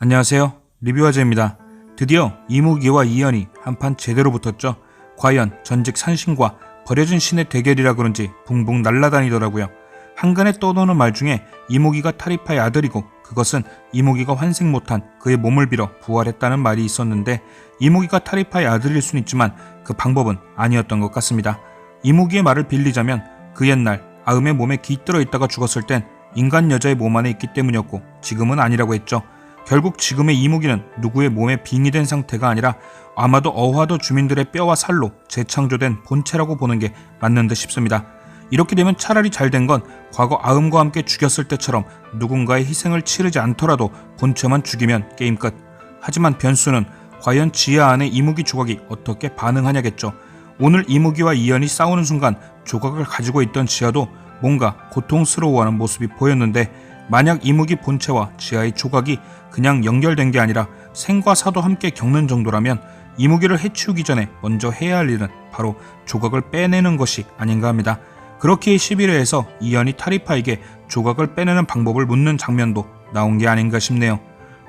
안녕하세요. 리뷰화제입니다. 드디어 이무기와 이연이 한판 제대로 붙었죠. 과연 전직 산신과 버려진 신의 대결이라 그런지 붕붕 날아다니더라고요. 한간에 떠도는 말 중에 이무기가 타리파의 아들이고 그것은 이무기가 환생 못한 그의 몸을 빌어 부활했다는 말이 있었는데 이무기가 타리파의 아들일 순 있지만 그 방법은 아니었던 것 같습니다. 이무기의 말을 빌리자면 그 옛날 아음의 몸에 깃들어 있다가 죽었을 땐 인간 여자의 몸 안에 있기 때문이었고 지금은 아니라고 했죠. 결국 지금의 이무기는 누구의 몸에 빙의된 상태가 아니라 아마도 어화도 주민들의 뼈와 살로 재창조된 본체라고 보는 게 맞는 듯 싶습니다. 이렇게 되면 차라리 잘된 건 과거 아음과 함께 죽였을 때처럼 누군가의 희생을 치르지 않더라도 본체만 죽이면 게임 끝. 하지만 변수는 과연 지하 안의 이무기 조각이 어떻게 반응하냐겠죠. 오늘 이무기와 이연이 싸우는 순간 조각을 가지고 있던 지하도 뭔가 고통스러워하는 모습이 보였는데 만약 이무기 본체와 지하의 조각이 그냥 연결된 게 아니라 생과 사도 함께 겪는 정도라면 이무기를 해치우기 전에 먼저 해야 할 일은 바로 조각을 빼내는 것이 아닌가 합니다. 그렇기에 11회에서 이연이 타리파에게 조각을 빼내는 방법을 묻는 장면도 나온 게 아닌가 싶네요.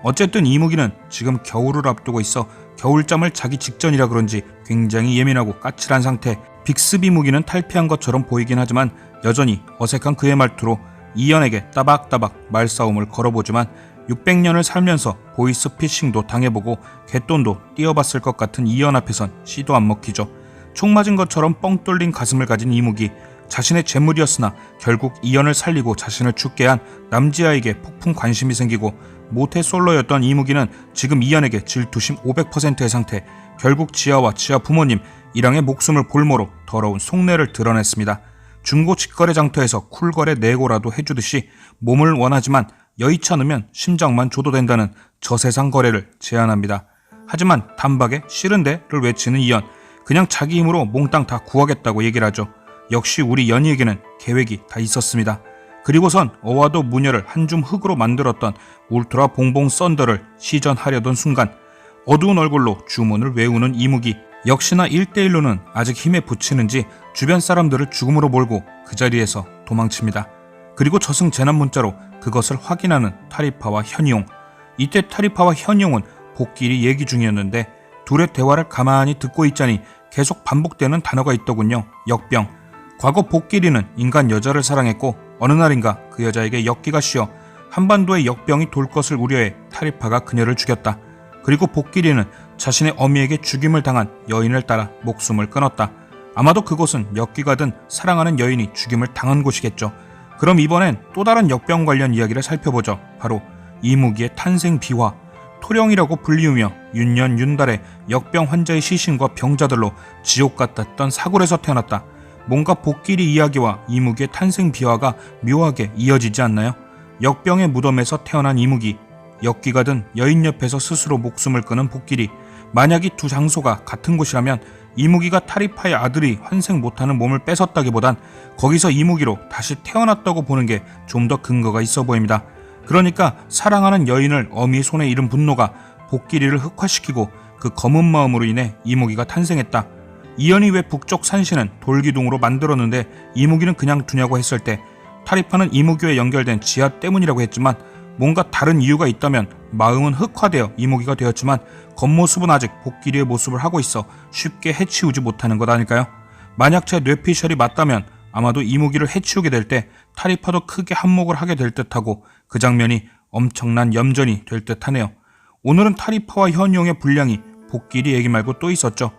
어쨌든 이무기는 지금 겨울을 앞두고 있어 겨울잠을 자기 직전이라 그런지 굉장히 예민하고 까칠한 상태. 빅스비 무기는 탈피한 것처럼 보이긴 하지만 여전히 어색한 그의 말투로 이연에게 따박따박 말싸움을 걸어보지만 600년을 살면서 보이스피싱도 당해보고 갯돈도 띄어봤을 것 같은 이연 앞에선 씨도 안 먹히죠. 총 맞은 것처럼 뻥 뚫린 가슴을 가진 이무기. 자신의 재물이었으나 결국 이연을 살리고 자신을 죽게 한 남지아에게 폭풍 관심이 생기고 모태솔로였던 이무기는 지금 이연에게 질투심 500%의 상태. 결국 지아와 지아 부모님 이랑의 목숨을 볼모로 더러운 속내를 드러냈습니다. 중고 직거래 장터에서 쿨거래 내고라도 해주듯이 몸을 원하지만 여의치 않으면 심장만 줘도 된다는 저세상 거래를 제안합니다. 하지만 단박에 싫은데를 외치는 이연. 그냥 자기 힘으로 몽땅 다 구하겠다고 얘기를 하죠. 역시 우리 연희에게는 계획이 다 있었습니다. 그리고선 어와도 무녀를 한 줌 흙으로 만들었던 울트라 봉봉 썬더를 시전하려던 순간 어두운 얼굴로 주문을 외우는 이무기. 역시나 1대1로는 아직 힘에 부치는지 주변 사람들을 죽음으로 몰고 그 자리에서 도망칩니다. 그리고 저승재난 문자로 그것을 확인하는 타리파와 현이용. 이때 타리파와 현이용은 복끼리 얘기 중이었는데 둘의 대화를 가만히 듣고 있자니 계속 반복되는 단어가 있더군요. 역병. 과거 복끼리는 인간 여자를 사랑했고 어느 날인가 그 여자에게 역기가 씌어 한반도에 역병이 돌 것을 우려해 타리파가 그녀를 죽였다. 그리고 복끼리는 자신의 어미에게 죽임을 당한 여인을 따라 목숨을 끊었다. 아마도 그곳은 역기가든 사랑하는 여인이 죽임을 당한 곳이겠죠. 그럼 이번엔 또 다른 역병 관련 이야기를 살펴보죠. 바로 이무기의 탄생 비화. 토령이라고 불리우며 윤년 윤달의 역병 환자의 시신과 병자들로 지옥 같았던 사골에서 태어났다. 뭔가 복끼리 이야기와 이무기의 탄생 비화가 묘하게 이어지지 않나요? 역병의 무덤에서 태어난 이무기, 역기가든 여인 옆에서 스스로 목숨을 끊은 복끼리. 만약 이 두 장소가 같은 곳이라면 이무기가 타리파의 아들이 환생 못하는 몸을 뺏었다기보단 거기서 이무기로 다시 태어났다고 보는 게 좀 더 근거가 있어 보입니다. 그러니까 사랑하는 여인을 어미의 손에 잃은 분노가 복끼리를 흑화시키고 그 검은 마음으로 인해 이무기가 탄생했다. 이연이 왜 북쪽 산신은 돌기둥으로 만들었는데 이무기는 그냥 두냐고 했을 때 타리파는 이무기와 연결된 지하 때문이라고 했지만 뭔가 다른 이유가 있다면 마음은 흑화되어 이무기가 되었지만 겉모습은 아직 복끼리의 모습을 하고 있어 쉽게 해치우지 못하는 것 아닐까요? 만약 제 뇌피셜이 맞다면 아마도 이무기를 해치우게 될 때 타리파도 크게 한몫을 하게 될 듯하고 그 장면이 엄청난 염전이 될 듯하네요. 오늘은 타리파와 현이용의 분량이 복끼리 얘기 말고 또 있었죠.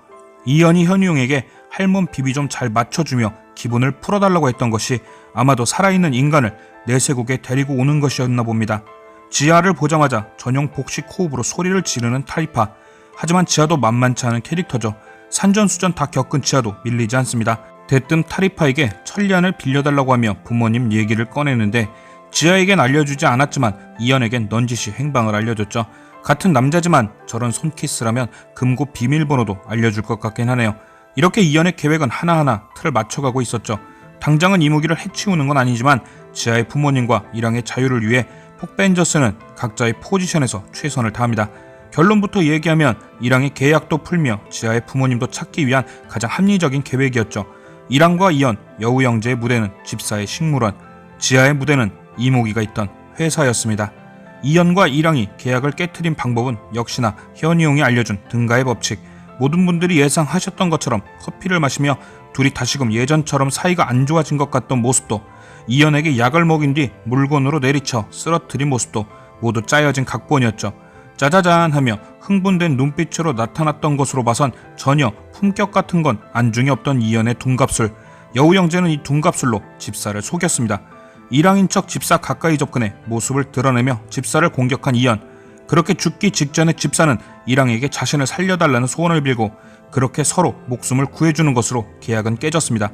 이연이 현이용에게 할멈 비비 좀 잘 맞춰주며 기분을 풀어달라고 했던 것이 아마도 살아있는 인간을 내세국에 데리고 오는 것이었나 봅니다. 지하를 보자마자 전용 복식 호흡으로 소리를 지르는 타리파. 하지만 지하도 만만치 않은 캐릭터죠. 산전수전 다 겪은 지하도 밀리지 않습니다. 대뜸 타리파에게 천리안을 빌려달라고 하며 부모님 얘기를 꺼내는데 지하에겐 알려주지 않았지만 이연에겐 넌지시 행방을 알려줬죠. 같은 남자지만 저런 손키스라면 금고 비밀번호도 알려줄 것 같긴 하네요. 이렇게 이연의 계획은 하나하나 틀을 맞춰가고 있었죠. 당장은 이무기를 해치우는 건 아니지만 지하의 부모님과 이랑의 자유를 위해 폭벤저스는 각자의 포지션에서 최선을 다합니다. 결론부터 얘기하면 이랑의 계약도 풀며 지하의 부모님도 찾기 위한 가장 합리적인 계획이었죠. 이랑과 이연, 여우 형제의 무대는 집사의 식물원, 지하의 무대는 이무기가 있던 회사였습니다. 이연과 이랑이 계약을 깨트린 방법은 역시나 현이용이 알려준 등가의 법칙. 모든 분들이 예상하셨던 것처럼 커피를 마시며 둘이 다시금 예전처럼 사이가 안 좋아진 것 같던 모습도, 이연에게 약을 먹인 뒤 물건으로 내리쳐 쓰러뜨린 모습도 모두 짜여진 각본이었죠. 짜자잔 하며 흥분된 눈빛으로 나타났던 것으로 봐선 전혀 품격 같은 건 안중에 없던 이연의 둔갑술. 여우 형제는 이 둔갑술로 집사를 속였습니다. 이랑인 척 집사 가까이 접근해 모습을 드러내며 집사를 공격한 이연. 그렇게 죽기 직전에 집사는 이랑에게 자신을 살려달라는 소원을 빌고 그렇게 서로 목숨을 구해주는 것으로 계약은 깨졌습니다.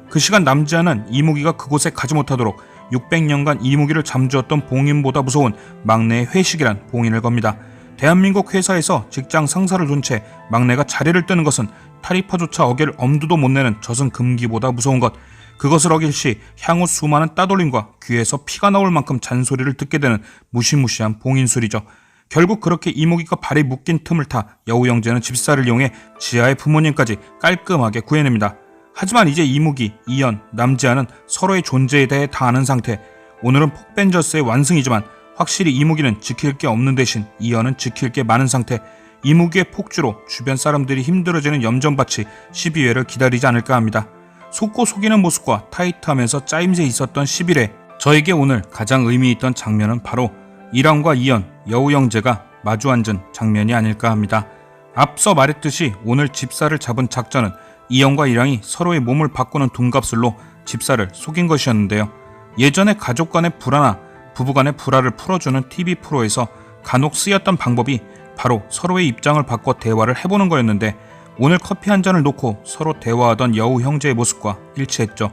그 시간 남지아는 이무기가 그곳에 가지 못하도록 600년간 이무기를 잠재웠던 봉인보다 무서운 막내의 회식이란 봉인을 겁니다. 대한민국 회사에서 직장 상사를 둔 채 막내가 자리를 뜨는 것은 타리파조차 어길 엄두도 못 내는 저승 금기보다 무서운 것. 그것을 어길 시 향후 수많은 따돌림과 귀에서 피가 나올 만큼 잔소리를 듣게 되는 무시무시한 봉인술이죠. 결국 그렇게 이무기가 발에 묶인 틈을 타 여우 형제는 집사를 이용해 지아의 부모님까지 깔끔하게 구해냅니다. 하지만 이제 이무기, 이연, 남지아는 서로의 존재에 대해 다 아는 상태. 오늘은 폭벤저스의 완승이지만 확실히 이무기는 지킬 게 없는 대신 이연은 지킬 게 많은 상태. 이무기의 폭주로 주변 사람들이 힘들어지는 염전밭이 12회를 기다리지 않을까 합니다. 속고 속이는 모습과 타이트하면서 짜임새 있었던 11회. 저에게 오늘 가장 의미 있던 장면은 바로 이랑과 이연, 여우 형제가 마주 앉은 장면이 아닐까 합니다. 앞서 말했듯이 오늘 집사를 잡은 작전은 이연과 이랑이 서로의 몸을 바꾸는 둔갑술로 집사를 속인 것이었는데요. 예전에 가족 간의 불화나 부부 간의 불화를 풀어주는 TV 프로에서 간혹 쓰였던 방법이 바로 서로의 입장을 바꿔 대화를 해보는 거였는데, 오늘 커피 한 잔을 놓고 서로 대화하던 여우 형제의 모습과 일치했죠.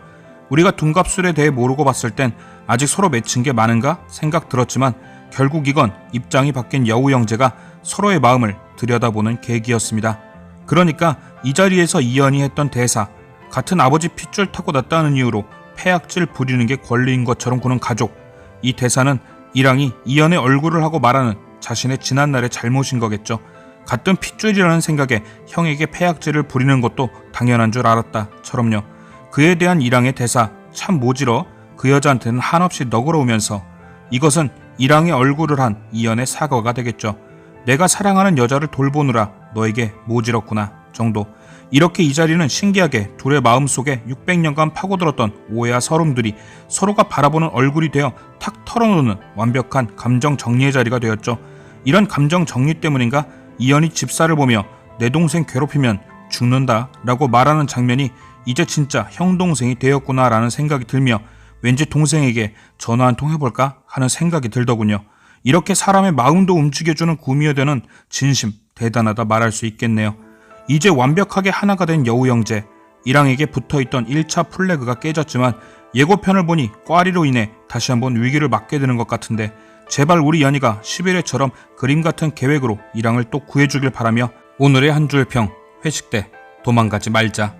우리가 둔갑술에 대해 모르고 봤을 땐 아직 서로 맺힌 게 많은가 생각 들었지만 결국 이건 입장이 바뀐 여우 형제가 서로의 마음을 들여다보는 계기였습니다. 그러니까 이 자리에서 이연이 했던 대사, 같은 아버지 핏줄 타고 났다는 이유로 폐악질 부리는 게 권리인 것처럼 구는 가족. 이 대사는 이랑이 이연의 얼굴을 하고 말하는 자신의 지난날의 잘못인 거겠죠. 같은 핏줄이라는 생각에 형에게 폐악질을 부리는 것도 당연한 줄 알았다처럼요. 그에 대한 이랑의 대사 참 모질어 그 여자한테는 한없이 너그러우면서 이것은 이랑의 얼굴을 한 이연의 사과가 되겠죠. 내가 사랑하는 여자를 돌보느라 너에게 모질었구나 정도. 이렇게 이 자리는 신기하게 둘의 마음속에 600년간 파고들었던 오해와 서름들이 서로가 바라보는 얼굴이 되어 탁 털어놓는 완벽한 감정 정리의 자리가 되었죠. 이런 감정 정리 때문인가 이연이 집사를 보며 내 동생 괴롭히면 죽는다 라고 말하는 장면이 이제 진짜 형 동생이 되었구나 라는 생각이 들며 왠지 동생에게 전화 한 통 해볼까 하는 생각이 들더군요. 이렇게 사람의 마음도 움직여주는 구미호되는 진심 대단하다 말할 수 있겠네요. 이제 완벽하게 하나가 된 여우 형제. 이랑에게 붙어있던 1차 플래그가 깨졌지만 예고편을 보니 꽈리로 인해 다시 한번 위기를 맞게 되는 것 같은데 제발 우리 연희가 11회처럼 그림 같은 계획으로 이랑을 또 구해주길 바라며 오늘의 한 줄 평, 회식 때 도망가지 말자.